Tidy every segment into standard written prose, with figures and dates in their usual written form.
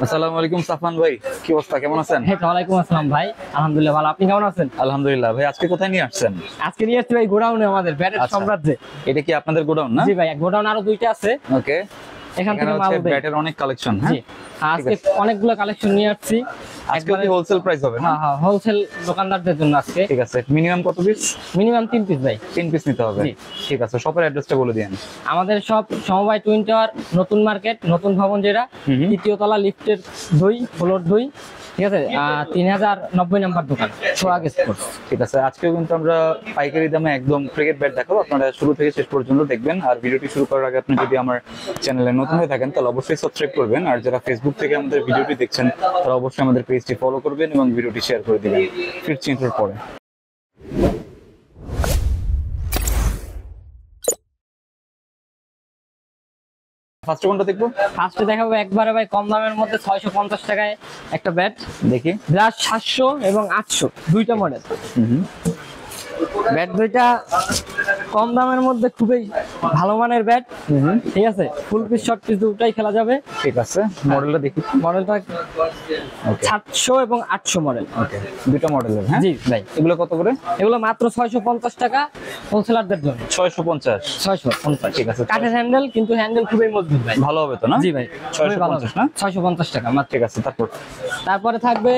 আসসালামু আলাইকুম সাফান ভাই, কি অবস্থা, কেমন আছেন? হ্যাঁ, ওয়ালাইকুম আসসালাম ভাই, আলহামদুলিল্লাহ ভালো। আপনি কেমন আছেন? আলহামদুলিল্লাহ। ভাই আজকে কোথায় নিয়ে আসছেন? আজকে নিয়ে আসছি ভাই গোডাউনে, আমাদের ব্যাটের আচ্ছা। সাম্রাজ্যে। এটা কি আপনাদের গোডাউন না? জি ভাই, গোডাউন আরো দুইটা আছে, ওকে। এখান থেকে মাল দেই। ব্যাটের অনেক কালেকশন। জি, আজকে অনেকগুলো কালেকশন নিয়ে আসছি। আজকে কি হোলসেল প্রাইস হবে না? হ্যাঁ, হোলসেল দোকানদারদের জন্য আজকে। ঠিক আছে। মিনিমাম কত পিস? মিনিমাম 3 পিস ভাই। 3 পিস নিতে হবে। জি। ঠিক আছে, শপের অ্যাড্রেসটা বলে দিন। আমাদের সব সমবায় টুইন টাওয়ার, নতুন মার্কেট, নতুন ভবন, যেটা তৃতীয় তলা, লিফটের 2, ফ্লোর 2। ঠিক আছে, 3090 নাম্বার দোকান, সোহাগ স্পোর্টস। ঠিক আছে, আজকেও কিন্তু আমরা পাইকারি দামে একদম ক্রিকেট ব্যাট দেখাবো, আপনারা শুরু থেকে শেষ পর্যন্ত দেখবেন। আর ভিডিওটি শুরু করার আগে আপনি যদি আমার চ্যানেলে নতুন হয়ে থাকেন তাহলে অবশ্যই সাবস্ক্রাইব করবেন, আর যারা ফেসবুক থেকে আমাদের ভিডিওটি দেখছেন তারা অবশ্যই আমাদের পেজটি ফলো করবেন এবং ভিডিওটি শেয়ার করে দিবেন। ফিরছি ইন্ট্রোর পরে। ফার্স্ট কোনটা দেখবো? ফার্স্টে দেখাবো একবারে ভাই কম দামের মধ্যে 650 টাকায় একটা ব্যাট। দেখি। ব্রাশ 700 এবং 800 দুইটা মডেল। ব্যাট দুইটা কম দামের মধ্যে খুবই ভালো মানের ব্যাট। ঠিক আছে, ফুল পিস শর্ট পিস দুটাই খেলা যাবে। ঠিক আছে, মডেলটা দেখি। মডেলটা 700 এবং 800 মডেল। ওকে, দুটো মডেলের। হ্যাঁ জি ভাই, এগুলো কত করে? এগুলো মাত্র 650 টাকা হোলসেলারদের জন্য। 650। 650। ঠিক আছে। কাঠের হ্যান্ডেল, কিন্তু হ্যান্ডেল খুবই মজবুত ভাই। ভালো হবে তো না? জি ভাই, 650 না? 650 টাকা মাত্র। ঠিক আছে, তারপরে থাকবে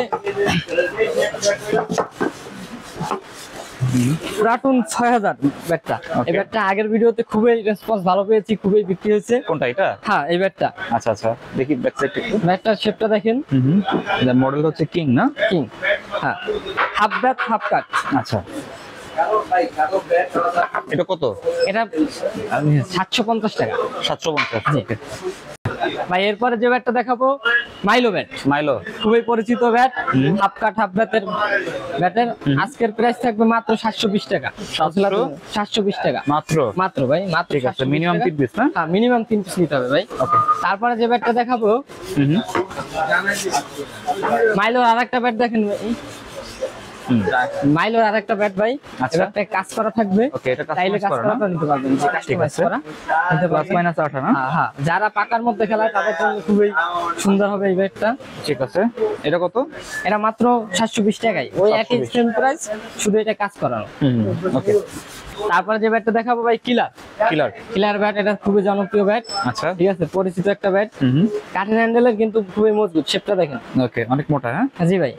রাটুন 6000 ব্যাটটা। এই ব্যাটটা আগের ভিডিওতে খুবই রেসপন্স ভালো পেয়েছি, খুবই বিক্রি হয়েছে। কোনটা এটা? হ্যাঁ, এই ব্যাটটা। আচ্ছা আচ্ছা, দেখি ব্যাক সাইড একটু। ব্যাটটার শেপটা দেখেন। এটা মডেল হচ্ছে কিং না? কিং। হ্যাঁ, হাফ ব্যাট হাফ কাট। আচ্ছা, এটা কত? এটা 750 টাকা। 750। ওকে ভাই, এরপরে যে ব্যাটটা দেখাবো মাইলো ব্যাট। মাইলো খুবই পরিচিত ব্যাট, হাফ কাট হাফ ব্যাটের ব্যাটের আজকের প্রাইস থাকবে মাত্র 720 টাকা। 720 টাকা মাত্র। মাত্র ভাই, মাত্র। ঠিক আছে, মিনিমাম 3 পিস না? হ্যাঁ, মিনিমাম 3 পিস নিতে হবে ভাই। ওকে। তারপরে যে ব্যাটটা দেখাবো মাইলোর আরেকটা ব্যাট দেখেন ভাই। মাইলোর আরেকটা ব্যাট ভাই, এটা কাজ করা থাকবে। ওকে, এটা চাইলে কাজ করা করা নিতে পারবেন। ঠিক আছে, প্লাস মাইনাস 8 না? হ্যাঁ, যারা পাকার মধ্যে খেলায় তাদের জন্য খুবই সুন্দর হবে এই ব্যাটটা। ঠিক আছে, এটা কত? এটা মাত্র 720 টাকায়, ওই একই সেম প্রাইস, শুধু এটা কাজ করানো। ওকে। তারপরে যে ব্যাটটা দেখাবো ভাই কিলার ব্যাট। এটা খুবই জনপ্রিয় ব্যাট। আচ্ছা, ঠিক আছে, পরিচিত একটা ব্যাট। কাঠের হ্যান্ডেলের, কিন্তু খুবই মজবুত। শেপটা দেখেন। ওকে, অনেক মোটা। হ্যাঁ জি ভাই,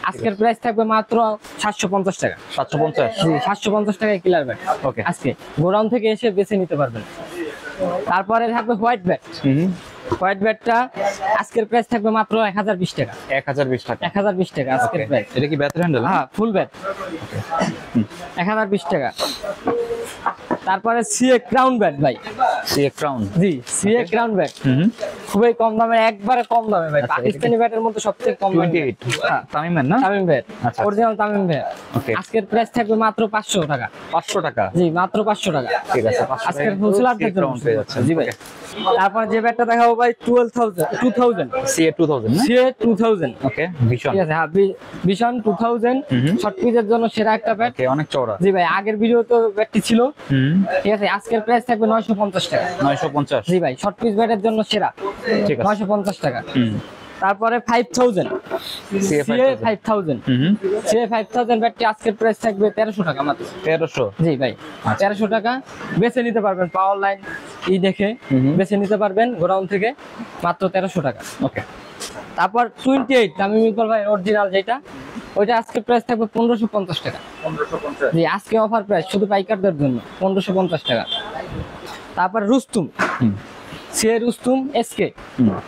আজকের প্রাইস থাকবে মাত্র 750 টাকা। 750? জি, 750 টাকায় কিলার ব্যাট। ওকে, আজকে গোডাউন থেকে এসে বেছে নিতে পারবেন। তারপরে থাকবে হোয়াইট ব্যাট। হোয়াইট ব্যাটটা আজকের প্রাইস থাকবে মাত্র 1020 টাকা। 1020 টাকা? 1020 টাকা আজকের প্রাইস। এটা কি ব্যাট হ্যান্ডেল? হ্যাঁ, ফুল ব্যাট। 1020 টাকা। তারপরে সিএ ক্রাউন ব্যাট ভাই। CA crown? জি, সিএ ক্রাউন ব্যাট। খুবই কম দামে, একবারে কম দামে ভাই। পাকিস্তানি ব্যাটের মধ্যে সবথেকে কম দামে। 28? হ্যাঁ, তামিমের না? তামিম ব্যাট, আচ্ছা, অরিজিনাল তামিম ব্যাট। ওকে। আজকের প্রাইস থাকবে মাত্র 500 টাকা। 500 টাকা? জি, মাত্র 500 টাকা। ঠিক আছে, 500 আজকের হোলসেলারদের জন্য পেয়ে যাচ্ছে। জি ভাই। তারপর যে ব্যাটটা দেখাবো ভাই 2000 সিএ 2000 না? সিএ 2000। ওকে, ভীষণ। ঠিক আছে, হ্যাঁ, ভিশন 2000 শর্ট পিচের জন্য সেরা একটা ব্যাট। ওকে, অনেক চওড়া। জি ভাই, আগের ভিডিওতে ব্যাটটি ছিল। ঠিক আছে, আজকের প্রাইস থাকবে 950 টাকা। 950? জি ভাই, শর্ট পিচ ব্যাটের জন্য সেরা। ঠিক আছে, 950 টাকা। তারপরে 5000 সিএ 5000। সিএ 5000 ব্যাটটি আজকের প্রাইস থাকবে 1300 টাকা মাত্র। 1300? জি ভাই, 1300 টাকা বেছে নিতে পারবেন। পাওয়ার লাইন দেখে বেছে নিতে পারবেন গোডাউন থেকে, মাত্র 1300 টাকা। ওকে। তারপর 28 তামিম ইকবাল ভাই অরিজিনাল যেটা, ওইটা আজকের প্রাইস থাকবে 1550 টাকা। 1550? জি, আজকে অফার প্রাইস শুধু পাইকারদের জন্য, 1550 টাকা। তারপর রুস্তুম, সিএ রুস্তুম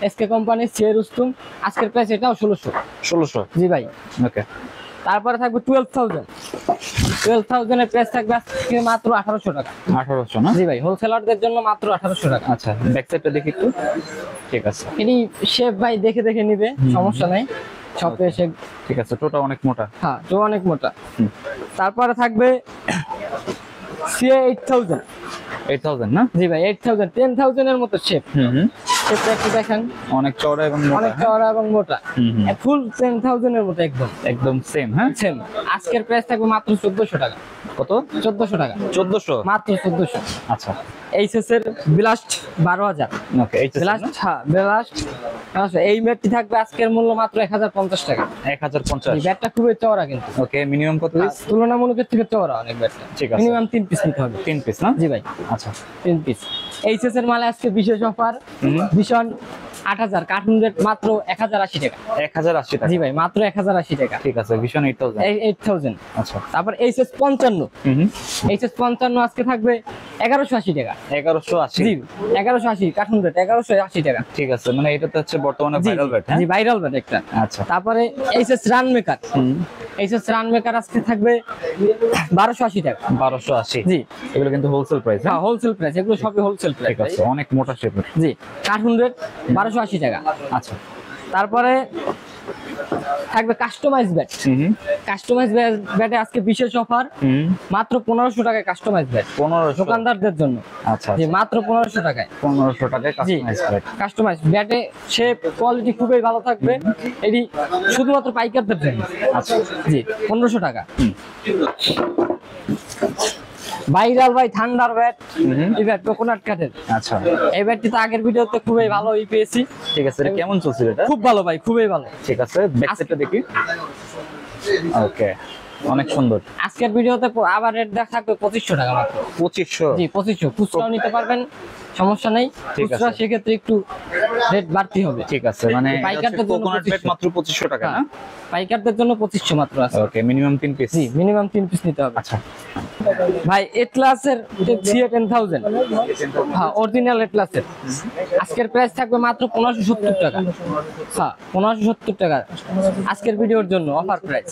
এসকে কোম্পানির সিএ রুস্তুম, আজকের প্রাইস এটাও 1600। জি ভাই। ওকে। তারপরে থাকবে 12,000 এর প্রাইস থাকবে আজকে মাত্র 1800 টাকা। 1800 না? জি ভাই, হোলসেলারদের জন্য মাত্র 1800 টাকা। আচ্ছা, ব্যাক সাইডটা দেখি একটু। ঠিক আছে, এটি শেপ ভাই দেখে দেখে নিবে, সমস্যা নাই। শপে এসে। ঠিক আছে, টোটা অনেক মোটা। হ্যাঁ, তো অনেক মোটা। তারপরে থাকবে সিএ 8000 না? জি ভাই, 10,000 এর মতো শেপ। শেপটা একটু দেখেন, অনেক চওড়া এবং মোটা। অনেক চওড়া এবং মোটা, ফুল 10,000 এর মতো একদম সেম। হ্যাঁ, সেম। আজকের প্রাইস থাকবে মাত্র 1400 টাকা। কত? 1400 টাকা। 1400? মাত্র 1400। আচ্ছা, এইচএস এর ব্লাস্ট 12,000। ওকে এইচএস ব্লাস্ট, হ্যাঁ ব্লাস্ট। এই ব্যাটটি থাকবে আজকের মূল্য মাত্র 1050 টাকা। 1050। এই ব্যাটটা খুবই চওড়া কিন্তু, ওকে মিনিমাম কত পিস? তুলনামূলক থেকে চওড়া অনেক ব্যাটটা। ঠিক আছে। মিনিমাম 3 পিস নিতে হবে। 3 পিস না? জি ভাই, আচ্ছা 3 পিস। এইচএস এর মালে আজকে বিশেষ অফার, ভীষণ 8000, কার্টুন রেট মাত্র 1080 টাকা। 1080 টাকা। জি ভাই, মাত্র 1080 টাকা। ঠিক আছে ভিশন 8000। 8000। আচ্ছা তারপর এইচএস 55, এইচএস 55 আজকে থাকবে 1180 টাকা। 1180। জি 1180, কার্টুন রেট 1180 টাকা। ঠিক আছে, মানে এটা তো হচ্ছে বর্তমানে ভাইরাল ব্যাট। জি ভাইরাল ব্যাট একটা। আচ্ছা তারপরে HS run maker, HS run maker আজকে থাকবে 1280 টাকা। 1280। জি এগুলো কিন্তু হোলসেল প্রাইস। হ্যাঁ হোলসেল প্রাইস, এগুলো সবই হোলসেল প্রাইস। ঠিক আছে, অনেক মোটা শেপের। জি কার্টুন রেট 1280 টাকা। আচ্ছা তারপরে থাকবে কাস্টমাইজ ব্যাট, কাস্টমাইজ ব্যাটে আজকে বিশেষ অফার, মাত্র 1500 টাকায় কাস্টমাইজ ব্যাট 1500। দোকানদারদের জন্য। আচ্ছা জি মাত্র 1500 টাকায়। 1500 টাকায় জি কাস্টমাইজ ব্যাট। কাস্টমাইজ ব্যাটে শেপ কোয়ালিটি খুবই ভালো থাকবে, এটি শুধুমাত্র পাইকারদের জন্য। আচ্ছা জি 1500 টাকা। ভাইরাল ভাই থান্ডার ব্যাট, এই ব্যাট কোকোনাট কাঠের। আচ্ছা এই ব্যাটটি তো আগের ভিডিওতে খুবই ভালো পেয়েছি। ঠিক আছে, এটা কেমন চলছিল এটা? খুব ভালো ভাই, খুবই ভালো। ঠিক আছে, ব্যাক সাইডটা দেখি। ওকে অনেক সুন্দর। আজকের ভিডিওতে আবার রেট দেখা থাকবে 2500 টাকা মাত্র। 2500। জি 2500, খুচরাও নিতে পারবেন, সমস্যা নেই। ঠিক আছে। খুচরা সেক্ষেত্রে একটু রেট বাড়তি হবে। ঠিক আছে, মানে পাইকারদের জন্য কোকোনাট ব্যাট 2500 মাত্র 2500 টাকা না? পাইকারদের জন্য 2500 মাত্র আছে। ওকে মিনিমাম 3 পিস। জি মিনিমাম 3 পিস নিতে হবে। আচ্ছা ভাই এটলাসের সিএ 10000, হ্যাঁ অরিজিনাল এটলাসের আজকের প্রাইস থাকবে মাত্র 1570 টাকা। হ্যাঁ 1570 টাকা আজকের ভিডিওর জন্য অফার প্রাইস।